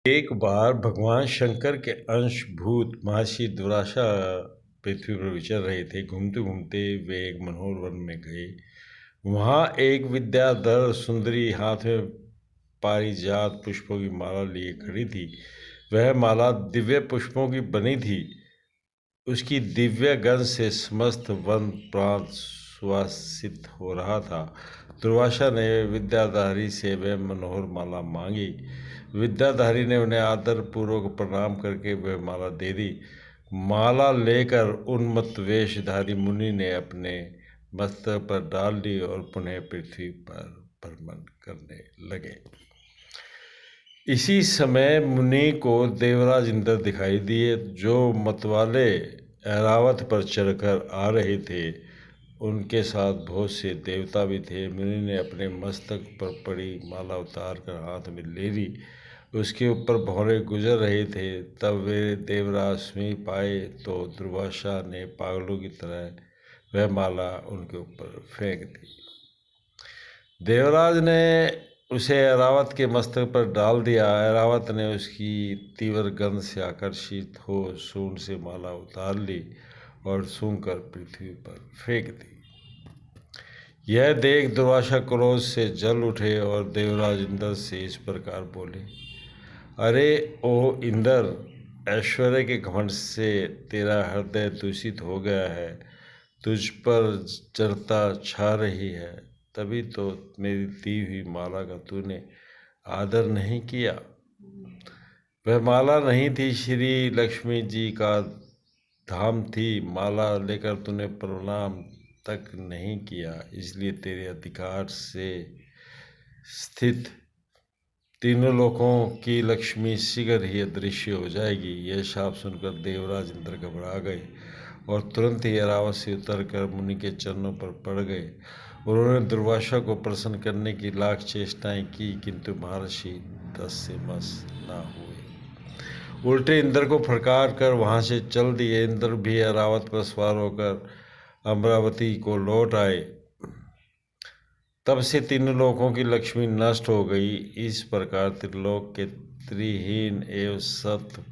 एक बार भगवान शंकर के अंशभूत महर्षि दुर्वासा पृथ्वी पर विचर रहे थे। घूमते घूमते वे एक मनोहर वन में गए। वहाँ एक विद्याधर सुंदरी हाथ में पारिजात पुष्पों की माला लिए खड़ी थी। वह माला दिव्य पुष्पों की बनी थी। उसकी दिव्य गंध से समस्त वन प्रांत सुवासित हो रहा था। दुर्वासा ने विद्याधारी से वह मनोहर माला मांगी। विद्याधारी ने उन्हें आदर पूर्वक प्रणाम करके वह माला दे दी। माला लेकर उन्मत्त वेशधारी मुनि ने अपने मस्तक पर डाल दी और पुनः पृथ्वी पर भ्रमण करने लगे। इसी समय मुनि को देवराज इंद्र दिखाई दिए, जो मतवाले ऐरावत पर चढ़कर आ रहे थे। उनके साथ बहुत से देवता भी थे। मुनि ने अपने मस्तक पर पड़ी माला उतार कर हाथ में ले ली। उसके ऊपर भौरे गुजर रहे थे। तब वे देवराज समीप आए तो दुर्वासा ने पागलों की तरह वह माला उनके ऊपर फेंक दी। देवराज ने उसे ऐरावत के मस्तक पर डाल दिया। ऐरावत ने उसकी तीव्र गंध से आकर्षित हो सूंड से माला उतार ली और सूंघकर पृथ्वी पर फेंक दी। यह देख दुर्वासा क्रोध से जल उठे और देवराज इंद्र से इस प्रकार बोले, अरे ओ इंद्र, ऐश्वर्य के घमंड से तेरा हृदय दूषित हो गया है। तुझ पर जड़ता छा रही है, तभी तो मेरी दी हुई माला का तूने आदर नहीं किया। वह माला नहीं थी, श्री लक्ष्मी जी का धाम थी। माला लेकर तूने प्रणाम तक नहीं किया, इसलिए तेरे अधिकार से स्थित तीनों लोकों की लक्ष्मी शीघ्र ही अदृश्य हो जाएगी। यह शाप सुनकर देवराज इंद्र घबरा गए और तुरंत ही ऐरावत से उतरकर मुनि के चरणों पर पड़ गए। उन्होंने दुर्वासा को प्रसन्न करने की लाख चेष्टाएं की, किंतु महर्षि दस से मस न हुए। उल्टे इंद्र को फटकार कर वहां से चल दिए। इंद्र भी ऐरावत पर सवार होकर अमरावती को लौट आए। तब से तीनों लोकों की लक्ष्मी नष्ट हो गई। इस प्रकार त्रिलोक के त्रिहीन एवं सत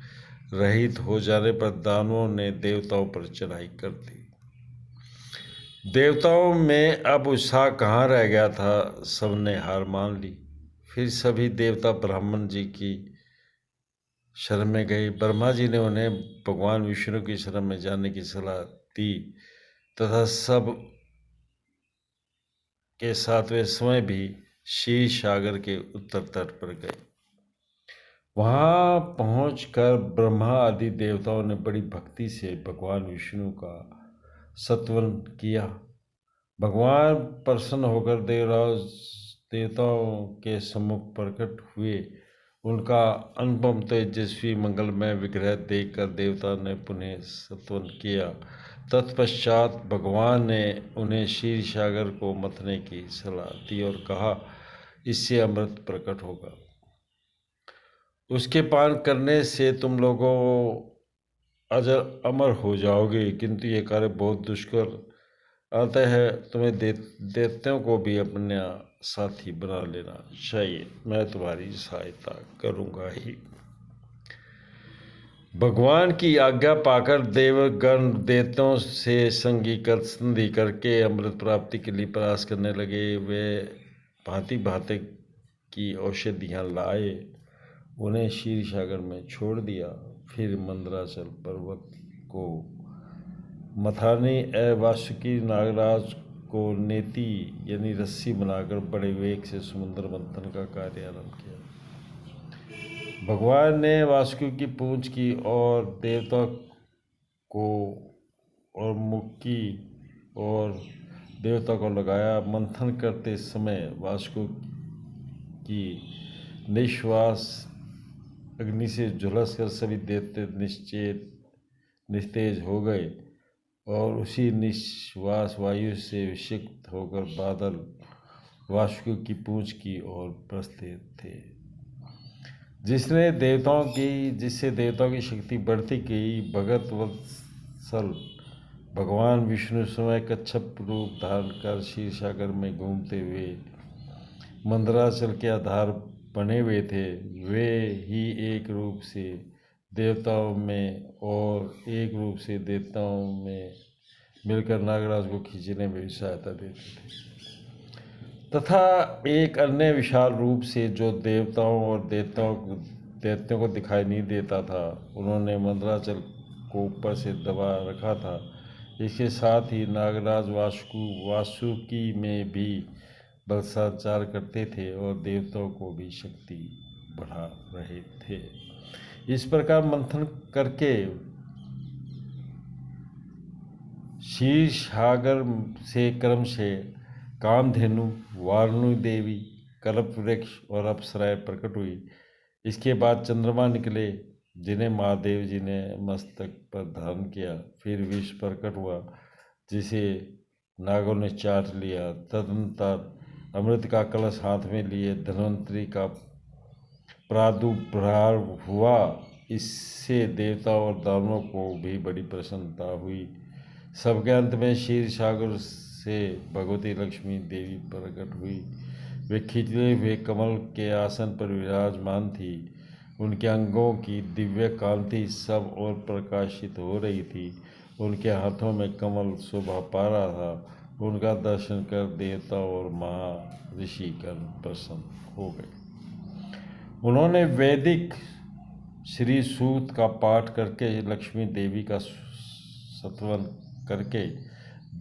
रहित हो जाने पर दानवों ने देवताओं पर चढ़ाई कर दी। देवताओं में अब उत्साह कहाँ रह गया था, सबने हार मान ली। फिर सभी देवता ब्रह्मन जी की शरण में गए। ब्रह्मा जी ने उन्हें भगवान विष्णु की शरण में जाने की सलाह दी तथा सब के साथ वे स्वयं भी क्षीर सागर के उत्तर तट पर गए। वहां पहुंचकर ब्रह्मा आदि देवताओं ने बड़ी भक्ति से भगवान विष्णु का स्तवन किया। भगवान प्रसन्न होकर देवताओं के सम्मुख प्रकट हुए। उनका अनुपम तेजस्वी मंगलमय विग्रह देखकर देवता ने पुनः स्तवन किया। तत्पश्चात भगवान ने उन्हें क्षीर सागर को मथने की सलाह दी और कहा, इससे अमृत प्रकट होगा। उसके पान करने से तुम लोगों अजर अमर हो जाओगे, किंतु ये कार्य बहुत दुष्कर अतः तुम्हें देवताओं को भी अपना साथी बना लेना चाहिए। मैं तुम्हारी सहायता करूंगा ही। भगवान की आज्ञा पाकर देवगण देवताओं से संधि करके अमृत प्राप्ति के लिए प्रयास करने लगे। वे भांति भांति की औषधियाँ लाए, उन्हें क्षीर सागर में छोड़ दिया। फिर मंदराचल पर्वत को मथाने वासुकी नागराज को नेति यानी रस्सी बनाकर बड़े वेग से समुद्र मंथन का कार्य आरंभ किया। भगवान ने वासुकी की पूंछ की और देवता को और मुख की और देवता को लगाया। मंथन करते समय वासुकी की निश्वास अग्नि से झुलसकर सभी देवते निस्तेज हो गए और उसी निश्वास वायु से विषिक्त होकर बादल वासुकी की पूंछ की ओर प्रस्थित थे, जिससे देवताओं की शक्ति बढ़ती गई। भगत वत्सल भगवान विष्णु स्वयं कच्छप रूप धारण कर क्षीर सागर में घूमते हुए मंदराचल के आधार बने हुए थे वे ही एक रूप से देवताओं में और एक रूप से देवताओं में मिलकर नागराज को खींचने में भी सहायता देते थे, तथा एक अन्य विशाल रूप से जो देवताओं और दैत्यों को दिखाई नहीं देता था, उन्होंने मंदराचल को ऊपर से दबा रखा था। इसके साथ ही नागराज वासुकी में भी बल संचार करते थे और देवताओं को भी शक्ति बढ़ा रहे थे। इस प्रकार मंथन करके क्षीर सागर से क्रम से कामधेनु, वारुणी देवी, कल्प वृक्ष और अप्सराएं प्रकट हुई। इसके बाद चंद्रमा निकले जिन्हें महादेव जी ने मस्तक पर धारण किया। फिर विष प्रकट हुआ जिसे नागों ने चाट लिया। तदनंतर अमृत का कलश हाथ में लिए धन्वंतरी का प्रादुर्भाव हुआ। इससे देवताओं और दानवों को भी बड़ी प्रसन्नता हुई। सबके अंत में क्षीर सागर से भगवती लक्ष्मी देवी प्रकट हुई। वे खिंचे हुए कमल के आसन पर विराजमान थी। उनके अंगों की दिव्य कांति सब ओर प्रकाशित हो रही थी। उनके हाथों में कमल शोभा पा रहा था। उनका दर्शन कर देवता और महर्षि गण प्रसन्न हो गए। उन्होंने वैदिक श्री सूक्त का पाठ करके लक्ष्मी देवी का स्तवन करके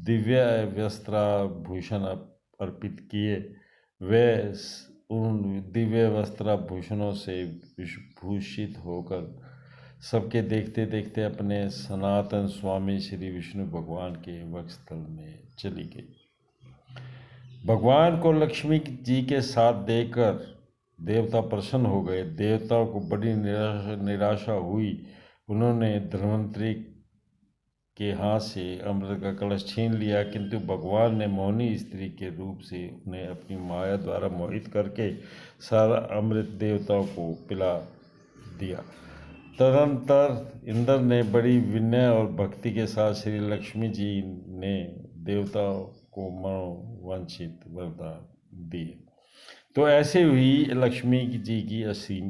दिव्य वस्त्राभूषण अर्पित किए। वे उन दिव्य वस्त्राभूषणों से विभूषित होकर सबके देखते देखते अपने सनातन स्वामी श्री विष्णु भगवान के वक्षस्थल में चली गई। भगवान को लक्ष्मी जी के साथ देखकर देवता प्रसन्न हो गए। देवताओं को बड़ी निराशा हुई। उन्होंने धन्वंतरी के हाथ से अमृत का कलश छीन लिया, किंतु भगवान ने मोहिनी स्त्री के रूप से उन्हें अपनी माया द्वारा मोहित करके सारा अमृत देवताओं को पिला दिया। तदनंतर इंद्र ने बड़ी विनय और भक्ति के साथ श्री लक्ष्मी जी ने देवताओं को मनोवांछित वरदान दिए। तो ऐसे हुई लक्ष्मी जी की असीम